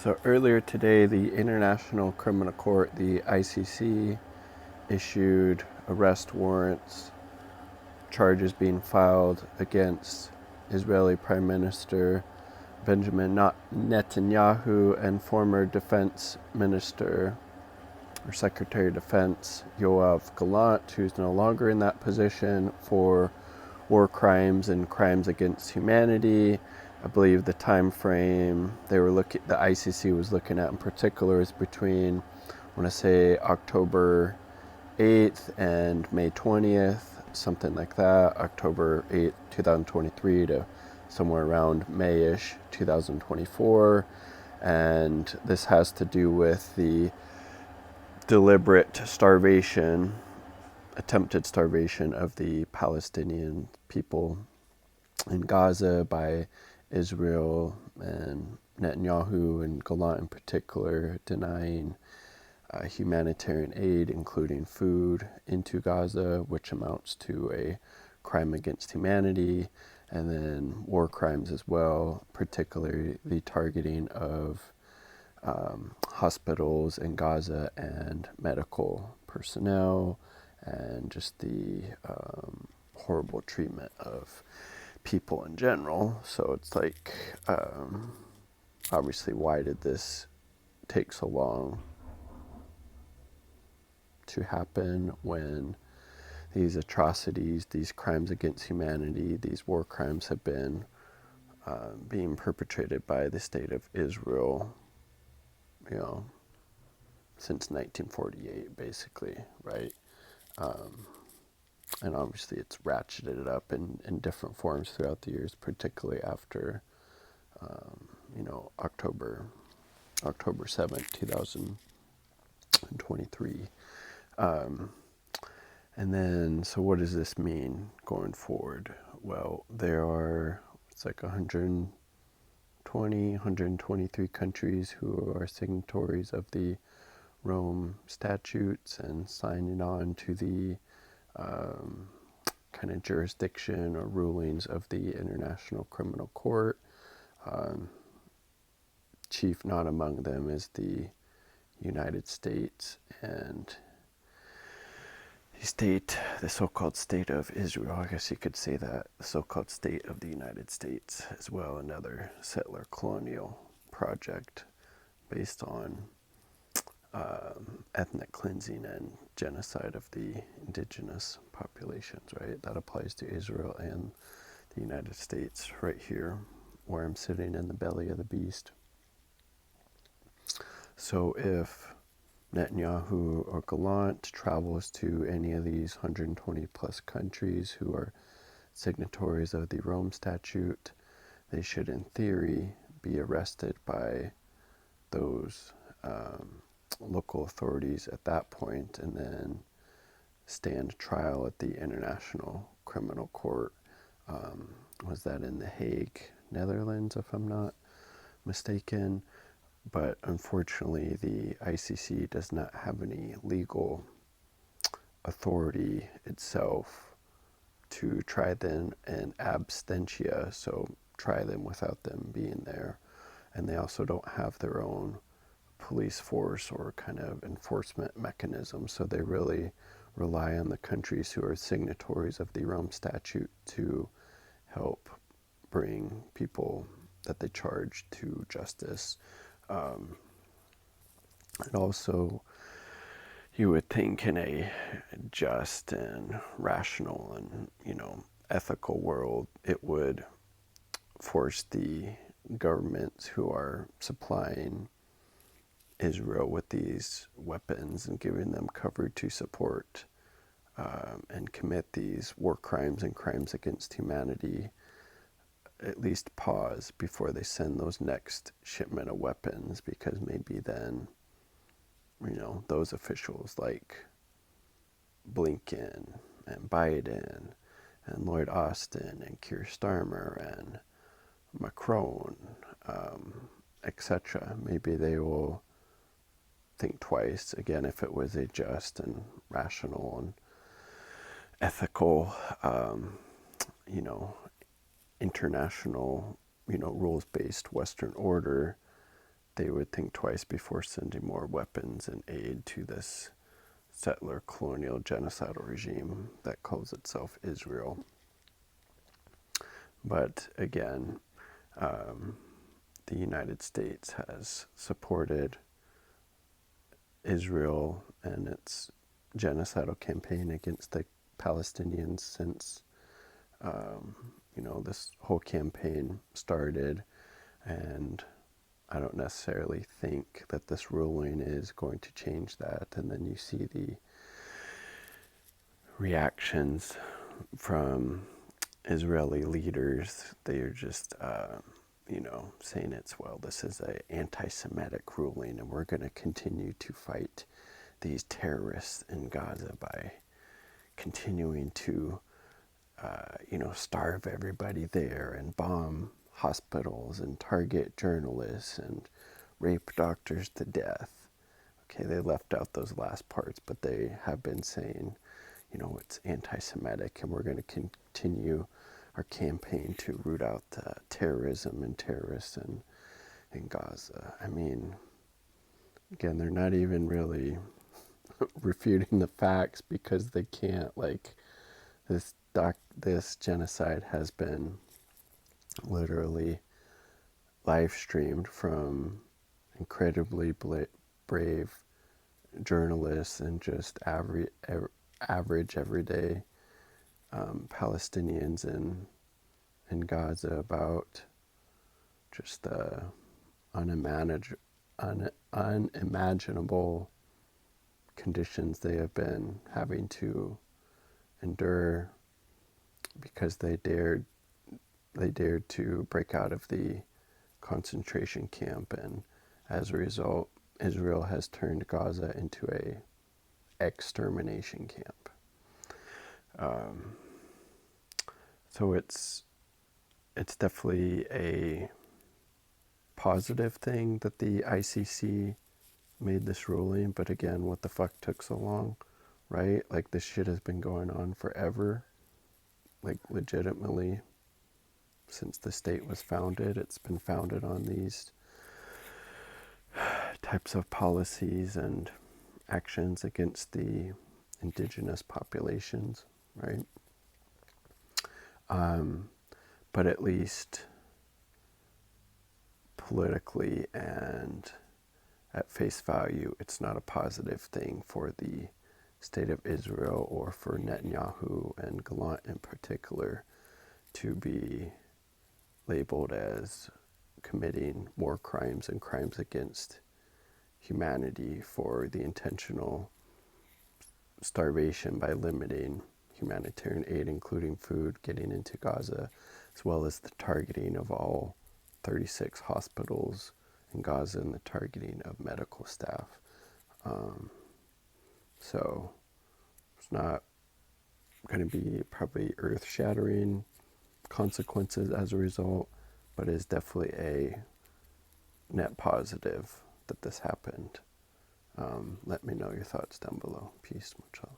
So earlier today, the International Criminal Court, the ICC, issued arrest warrants, charges being filed against Israeli Prime Minister Benjamin Netanyahu and former Defense Minister or Secretary of Defense Yoav Gallant, who's no longer in that position, for war crimes and crimes against humanity. I believe the time frame the ICC was looking at in particular is between, I want to say, October 8th and May 20th, something like that, October 8th, 2023 to somewhere around May-ish 2024. And this has to do with the deliberate starvation, attempted starvation of the Palestinian people in Gaza by Israel, and Netanyahu and Gallant in particular denying humanitarian aid, including food, into Gaza, which amounts to a crime against humanity, and then war crimes as well, particularly the targeting of hospitals in Gaza and medical personnel, and just the horrible treatment of people in general. So it's like, obviously, why did this take so long to happen when these atrocities, these crimes against humanity, these war crimes have been being perpetrated by the state of Israel, since 1948, basically, right? And obviously it's ratcheted up in different forms throughout the years, particularly after, October 7th, 2023. And then, so what does this mean going forward? Well, it's like 123 countries who are signatories of the Rome statutes and signing on to the kind of jurisdiction or rulings of the International Criminal Court. Chief not among them is the United States and the so-called state of Israel. I guess you could say that, the so-called state of the United States as well, another settler colonial project based on ethnic cleansing and genocide of the indigenous populations, right? That applies to Israel and the United States right here, where I'm sitting in the belly of the beast. So if Netanyahu or Gallant travels to any of these 120 plus countries who are signatories of the Rome Statute, they should, in theory, be arrested by those local authorities at that point, and then stand trial at the International Criminal Court. Was that in The Hague, Netherlands, if I'm not mistaken? But unfortunately, the ICC does not have any legal authority itself to try them in absentia, so try them without them being there. And they also don't have their own police force or kind of enforcement mechanism, so they really rely on the countries who are signatories of the Rome Statute to help bring people that they charge to justice. And also, you would think in a just and rational and, ethical world, it would force the governments who are supplying Israel with these weapons and giving them cover to support and commit these war crimes and crimes against humanity, at least pause before they send those next shipment of weapons, because maybe then, those officials like Blinken and Biden and Lloyd Austin and Keir Starmer and Macron, etc., maybe they will think twice again if it was a just and rational and ethical, international, rules-based Western order they would think twice before sending more weapons and aid to this settler colonial genocidal regime that calls itself Israel. But again, the United States has supported Israel and its genocidal campaign against the Palestinians since this whole campaign started, and I don't necessarily think that this ruling is going to change that. And then you see the reactions from Israeli leaders. They are just, saying this is an anti-Semitic ruling, and we're going to continue to fight these terrorists in Gaza by continuing to, starve everybody there and bomb hospitals and target journalists and rape doctors to death. Okay, they left out those last parts, but they have been saying, it's anti-Semitic, and we're going to continue our campaign to root out terrorism and terrorists in Gaza. I mean, again, they're not even really refuting the facts because they can't. This genocide has been literally live streamed from incredibly brave journalists and just average everyday Palestinians in Gaza about just the unimaginable conditions they have been having to endure because they dared to break out of the concentration camp, and as a result, Israel has turned Gaza into a extermination camp. So it's definitely a positive thing that the ICC made this ruling, but again, what the fuck took so long, right? Like, this shit has been going on forever, like legitimately since the state was founded. It's been founded on these types of policies and actions against the indigenous populations, right? But at least politically and at face value, it's not a positive thing for the state of Israel or for Netanyahu and Gallant in particular to be labeled as committing war crimes and crimes against humanity for the intentional starvation by limiting humanitarian aid, including food, getting into Gaza, as well as the targeting of all 36 hospitals in Gaza and the targeting of medical staff. So it's not going to be probably earth-shattering consequences as a result, but is definitely a net positive that this happened. Let me know your thoughts down below. Peace, much love.